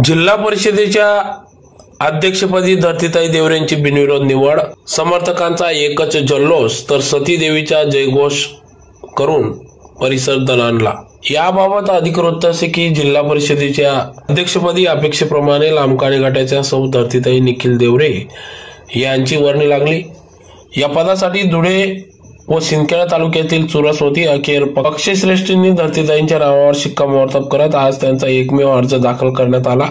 जिल्हा परिषदेच्या अध्यक्षपदी धरतीताई देवरेंची बिनविरोध निवड, समर्थकांचा एकच जल्लोष तर सती देवीचा जयघोष करून परिसर दणाणला। याबाबत अधिक वृत्त असे की जिल्हा परिषदेच्या अध्यक्षपदी अपेक्षेप्रमाणे लांबकाणी गटाच्या सौ धरतीताई निखिल देवरे यांची वर्णी लागली। या पदासाठी धुळे व सिंदखेड तालुक्यातील चुरस होती। अखेर पक्षश्रेष्ठींनी धरतीताईंच्या नावावर शिक्कामोर्तब करत आज त्यांचा एकमेव अर्ज दाखल करण्यात आला,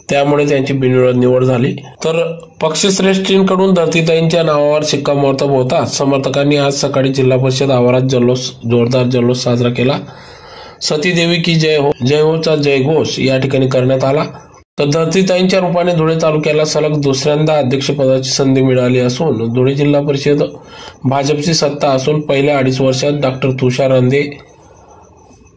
त्यामुळे त्यांची बिनविरोध निवड झाली। तर पक्षश्रेष्ठींकडून धरतीताईंच्या नावावर शिक्कामोर्तब होताच समर्थकांनी आज सकाळी जिल्हा परिषद आवारात जोरदार जल्लोष साजरा केला। सती देवी की जय हो, जय होचा जयघोष या ठिकाणी करण्यात आला। तर धरतीताईंच्या रूपाने धुळे तालुक्याला सलग दुसऱ्यांदा अध्यक्षपदाची संधी मिळाली असून धुळे जिल्हा परिषद भाजपची सत्ता असून पहिल्या 2.5 वर्षात डॉक्टर तुषार रंधे,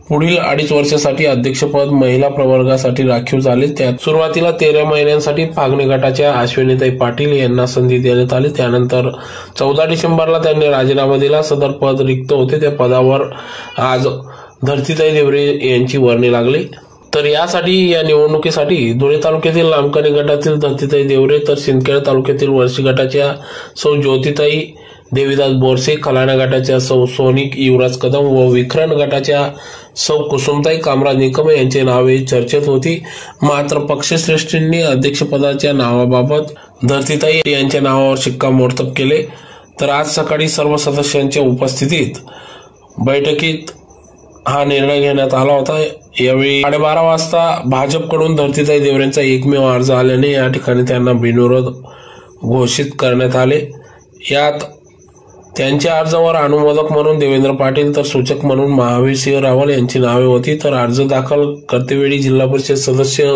पुढील 2.5 वर्षासाठी अध्यक्षपद महिला प्रवर्गासाठी राखीव झाले। त्यात सुरुवातीला 13 महिन्यांसाठी फागणे गटाच्या अश्विनीताई पाटील यांना संधी देण्यात आली। त्यानंतर 14 डिसेंबरला त्यांनी राजीनामा दिला। सदर पद रिक्त होते, त्या पदावर आज धरतीताई देवरे यांची वर्णी लागली। तर या निवडणुकीसाठी धुळे तालुक्यातील लांबकाणी गटातील धरतीताई देवरे, तर सिंदखेड तालुक्यातील वर्षी गटाच्या सौ ज्योतिताई देवीदास बोरसे, खलाणा गटाच्या सौ सोनिक युवराज कदम व विखरण गटाच्या सौ कुसुमताई कामराज निकम यांचे नावे चर्चेत होती। मात्र पक्षश्रेष्ठींनी अध्यक्षपदाच्या नावाबाबत धरतीताई यांच्या नावावर शिक्कामोर्तब केले। तर आज सकाळी सर्व सदस्यांच्या उपस्थितीत बैठकीत हा निर्णय घेण्यात आला होता। यावेळी 12:30 वाजता भाजपकडून धरतीताई देवरेंचा एकमेव अर्ज आल्याने या ठिकाणी त्यांना बिनविरोध घोषित करण्यात आले। यात त्यांच्या अर्जावर अनुमोदक म्हणून देवेंद्र पाटील तर सूचक म्हणून महावीर सिंह रावल यांची नावे होती। तर अर्ज दाखल करतेवेळी जिल्हा परिषद सदस्य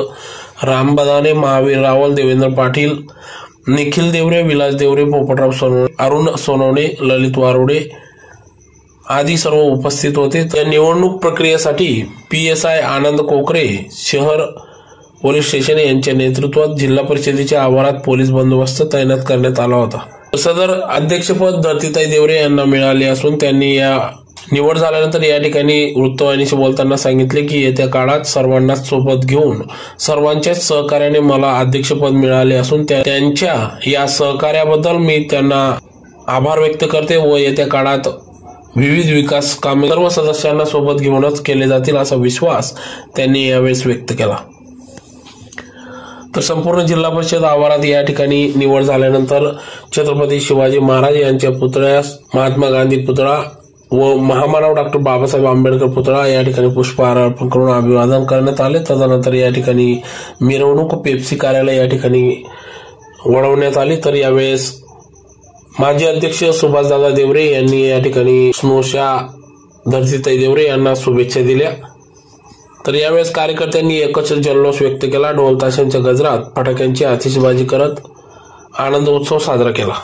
राम बदाने, महावीर रावल, देवेंद्र पाटील, निखिल देवरे, विलास देवरे, पोपटराव सोनवणे, अरुण सोनवणे, ललित वारुडे आदी सर्व उपस्थित होते। त्या निवडणूक प्रक्रियेसाठी PSI आनंद कोकरे, शहर पोलीस स्टेशन यांच्या नेतृत्वात जिल्हा परिषदेच्या आवारात पोलीस बंदोबस्त तैनात करण्यात आला होता। सदर अध्यक्षपद धरतीताई देवरे यांना मिळाले असून त्यांनी या निवड झाल्यानंतर या ठिकाणी वृत्तवाहिनीशी बोलताना सांगितले की येत्या काळात सर्वांनाच सोबत घेऊन सर्वांच्याच सहकार्याने मला अध्यक्षपद मिळाले असून त्यांच्या या सहकार्याबद्दल मी त्यांना आभार व्यक्त करते व येत्या काळात विविध विकास कामे सर्व सदस्यांना सोबत घेऊनच केले जातील असा विश्वास त्यांनी यावेळेस व्यक्त केला। तर संपूर्ण जिल्हा परिषद आवारात या ठिकाणी निवड झाल्यानंतर छत्रपती शिवाजी महाराज यांच्या पुतळ्यास महात्मा गांधी पुतळा व महामानव डॉक्टर बाबासाहेब आंबेडकर पुतळा या ठिकाणी पुष्पहार अर्पण करून अभिवादन करण्यात आले। तदनंतर या ठिकाणी मिरवणूक पेप्सी कार्यालय या ठिकाणी वळवण्यात आली। तर यावेळेस माजी अध्यक्ष सुभाषदादा देवरे यांनी या ठिकाणी स्नोशा धरतीताई देवरे यांना शुभेच्छा दिल्या। तर यावेळेस कार्यकर्त्यांनी एकच जल्लोष व्यक्त केला। ढोल ताशांच्या गजरात फटाक्यांची आतिषबाजी करत आनंद उत्सव साजरा केला।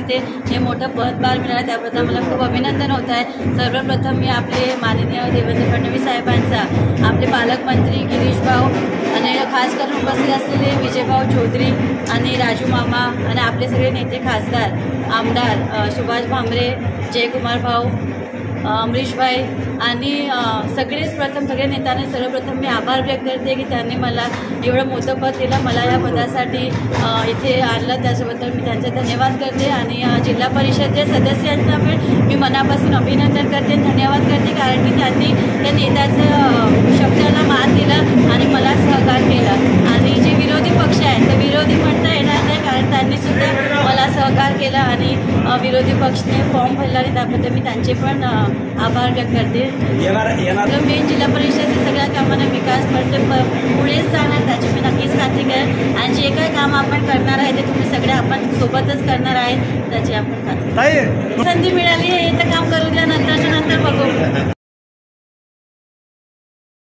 इथे हे मोठं पदभार मिळालं त्याबद्दल मला खूप अभिनंदन होत आहे। सर्वप्रथम मी आपले माननीय देवेंद्र फडणवीस साहेबांचा, आपले पालकमंत्री गिरीश भाऊ आणि खास करून उपस्थित असलेले विजयभाऊ चौधरी आणि राजू मामा आणि आपले सगळे नेते खासदार आमदार सुभाष भामरे, जयकुमार भाऊ, अमरीशभाई आणि सगळे नेत्यांनी सर्वप्रथम मी आभार व्यक्त करते की त्यांनी मला एवढं मोठं पद दिलं, मला या पदासाठी इथे आणलं, त्याच्याबद्दल मी त्यांचे धन्यवाद करते। आणि जिल्हा परिषदेच्या सदस्यांचा पण मी मनापासून अभिनंदन करते, धन्यवाद करते, कारण की त्यांनी त्या नेत्याचं शब्दाला मान दिलं आणि मला सहकार केलं। आणि जे विरोधी पक्ष आहेत ते विरोधी म्हणता येणार नाही, कारण त्यांनीसुद्धा मला सहकार केला आणि विरोधी पक्षने फॉर्म भरला आणि त्याबद्दल मी त्यांचे पण आभार व्यक्त करते। मेन जिल्हा परिषदेच्या सगळ्या कामांना विकास करते पुढेच जाणार, त्याची मी नक्कीच खात्री करेन आणि जे काही काम आपण करणार आहे ते तुम्ही सगळे आपण सोबतच करणार आहे, त्याची आपण खात्री। संधी मिळाली आहे तर काम करू द्या, नंतरच्या नंतर बघू।